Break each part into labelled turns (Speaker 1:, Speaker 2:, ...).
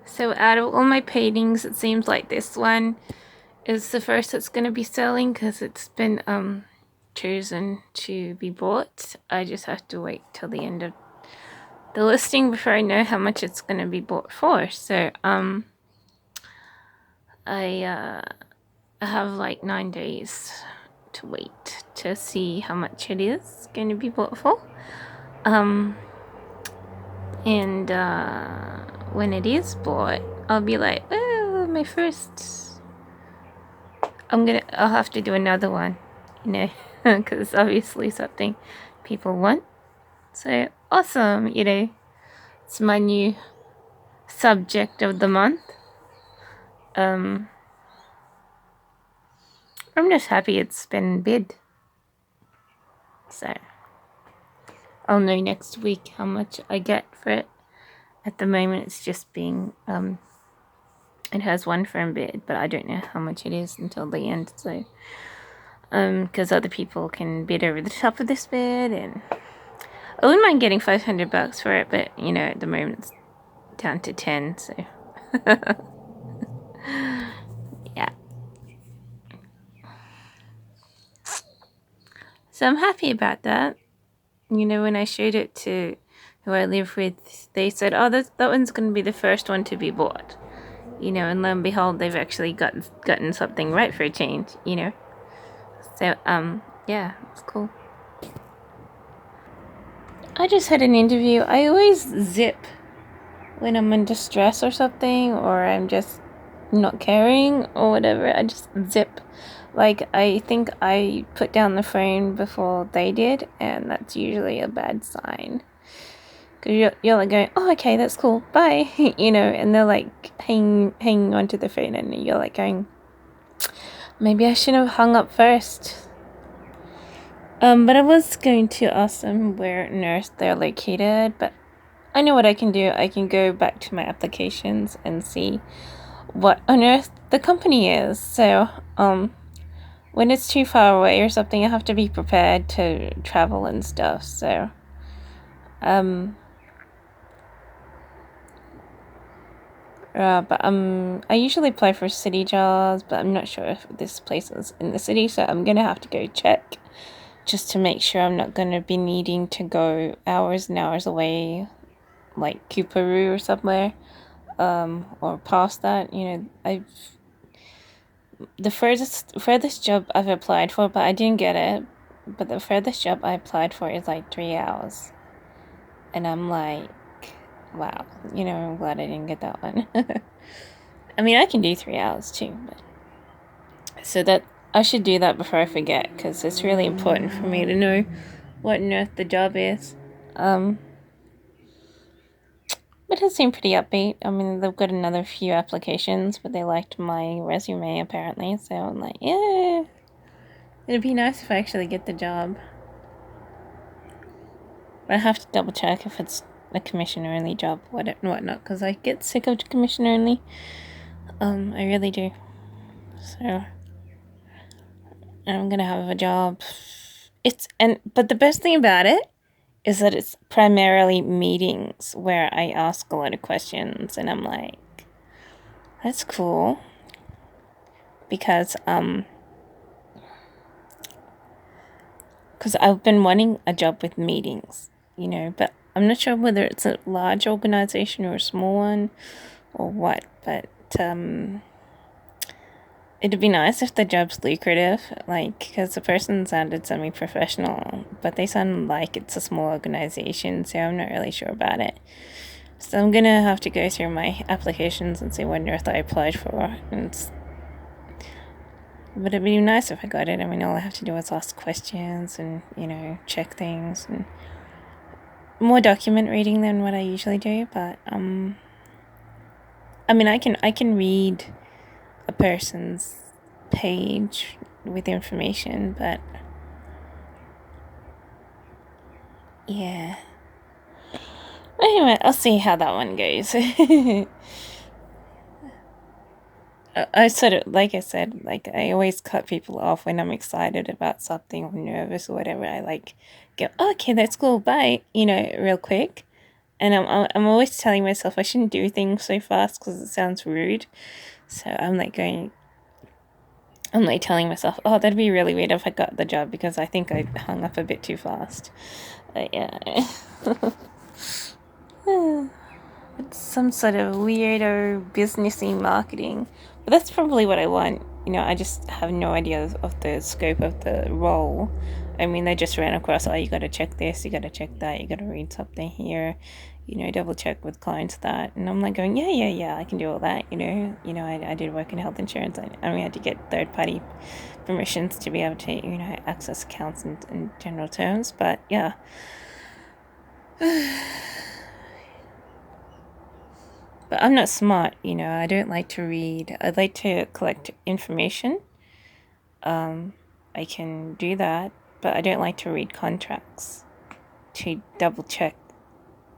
Speaker 1: So out of all my paintings, it seems like this one is the first that's going to be selling because it's been chosen to be bought. I just have to wait till the end of the listing before I know how much it's going to be bought for. So I have like 9 days to wait to see how much it is going to be bought for. And when it is bought, I'll be like, oh, my first. I'll have to do another one, because it's obviously something people want. So awesome, it's my new subject of the month. I'm just happy it's been bid. So I'll know next week how much I get for it. At the moment, it's just being it has one firm bid, but I don't know how much it is until the end. So because other people can bid over the top of this bid, and I wouldn't mind getting $500 for it, but at the moment it's down to 10. So yeah. So I'm happy about that. When I showed it to who I live with, they said, "Oh, that one's going to be the first one to be bought." And lo and behold, they've actually gotten something right for a change. So yeah, it's cool. I just had an interview. I always zip when I'm in distress or something, or I'm just not caring or whatever. I just zip. Like, I think I put down the phone before they did, and that's usually a bad sign. Because you're like going, oh, okay, that's cool, bye, and they're like hanging onto the phone, and you're like going, maybe I should have hung up first. But I was going to ask them where on earth they're located, but I know what I can do. I can go back to my applications and see what on earth the company is. So, when it's too far away or something, I have to be prepared to travel and stuff. So, but I usually apply for city jobs, but I'm not sure if this place is in the city, so I'm gonna have to go check just to make sure I'm not gonna be needing to go hours and hours away, like Kuparu or somewhere, or past that. The furthest job I've applied for, but I didn't get it. But the furthest job I applied for is like 3 hours, and I'm like, wow, I'm glad I didn't get that one. I mean, I can do 3 hours too, but so that I should do that before I forget, because it's really important for me to know what on earth the job is. But it seemed pretty upbeat. I mean, they've got another few applications, but they liked my resume apparently. So I'm like, yeah, it'd be nice if I actually get the job. But I have to double check if it's a commission only job, whatnot, because I get sick of commission only. I really do. So I'm gonna have a job. But the best thing about it is that it's primarily meetings where I ask a lot of questions, and I'm like, that's cool. Because I've been wanting a job with meetings, but I'm not sure whether it's a large organization or a small one or what, but it'd be nice if the job's lucrative, because the person sounded semi-professional, but they sound like it's a small organization, so I'm not really sure about it. So I'm gonna have to go through my applications and see what on earth I applied for, but it'd be nice if I got it. I mean, all I have to do is ask questions and, check things, and more document reading than what I usually do, but, I mean, I can read a person's page with information, but yeah. Anyway, I'll see how that one goes. I sort of, like I said, I always cut people off when I'm excited about something or nervous or whatever. I go, okay, that's cool, bye, real quick. And I'm always telling myself I shouldn't do things so fast because it sounds rude. So I'm like telling myself, oh, that'd be really weird if I got the job because I think I hung up a bit too fast. But yeah. It's some sort of weirdo businessy marketing. But that's probably what I want. I just have no idea of the scope of the role. I mean, they just ran across, oh, you got to check this, you got to check that, you got to read something here, double check with clients that. And I'm like going, yeah, I can do all that. I did work in health insurance. We had to get third party permissions to be able to, access accounts in general terms. But yeah. But I'm not smart, I don't like to read. I like to collect information. I can do that, but I don't like to read contracts to double check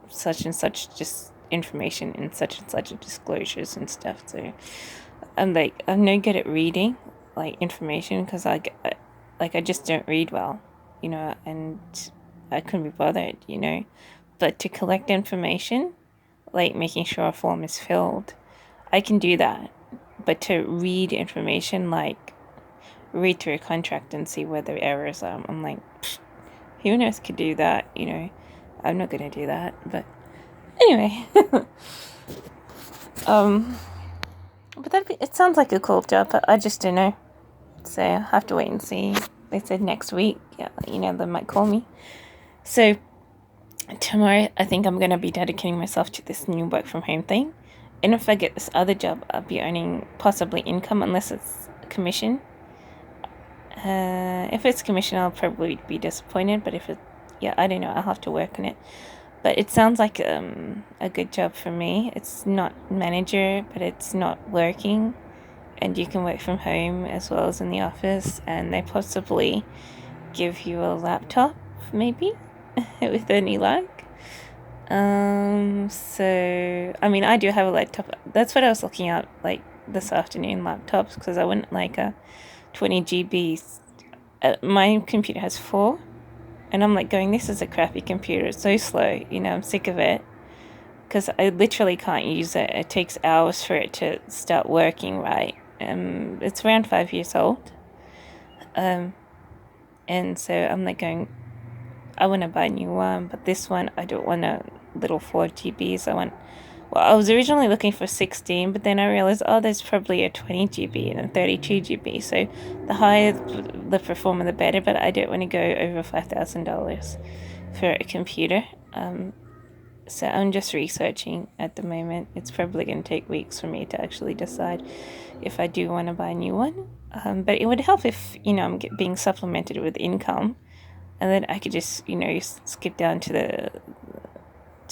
Speaker 1: such and such just information in such and such disclosures and stuff. So I'm no good at reading information because I just don't read well, and I couldn't be bothered, But to collect information, making sure a form is filled, I can do that. But to read information, read through a contract and see where the errors are, I'm like, who on earth could do that? I'm not gonna do that. But anyway, but it sounds like a cool job, but I just don't know. So I have to wait and see. They said next week, yeah, they might call me. So tomorrow, I think I'm gonna be dedicating myself to this new work from home thing. And if I get this other job, I'll be earning possibly income unless it's commission. If it's commission, I'll probably be disappointed. But I don't know. I'll have to work on it. But it sounds like a good job for me. It's not manager, but it's not working. And you can work from home as well as in the office. And they possibly give you a laptop, maybe, with any luck. So, I mean, I do have a laptop. That's what I was looking at, this afternoon, laptops, because I wouldn't like a 20 GB. My computer has 4, and I'm going, this is a crappy computer. It's so slow, I'm sick of it, because I literally can't use it. It takes hours for it to start working right. It's around 5 years old. And so I'm going, I want to buy a new one, but this one, I don't want a little 4 GBs. I was originally looking for 16, but then I realized, there's probably a 20 GB and a 32 GB. So the higher the performer, the better, but I don't want to go over $5,000 for a computer. So I'm just researching at the moment. It's probably going to take weeks for me to actually decide if I do want to buy a new one. But it would help if, I'm being supplemented with income. And then I could just, skip down to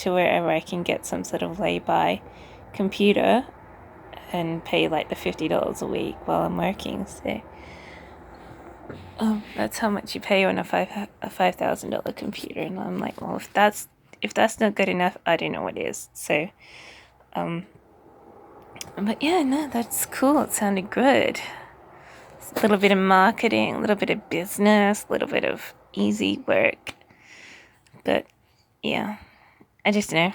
Speaker 1: wherever I can get some sort of lay-by computer and pay the $50 a week while I'm working. So that's how much you pay on a $5,000 computer. And I'm like, well, if that's not good enough, I don't know what is. So, but yeah, no, that's cool. It sounded good. A little bit of marketing, a little bit of business, a little bit of easy work. But yeah, I just know.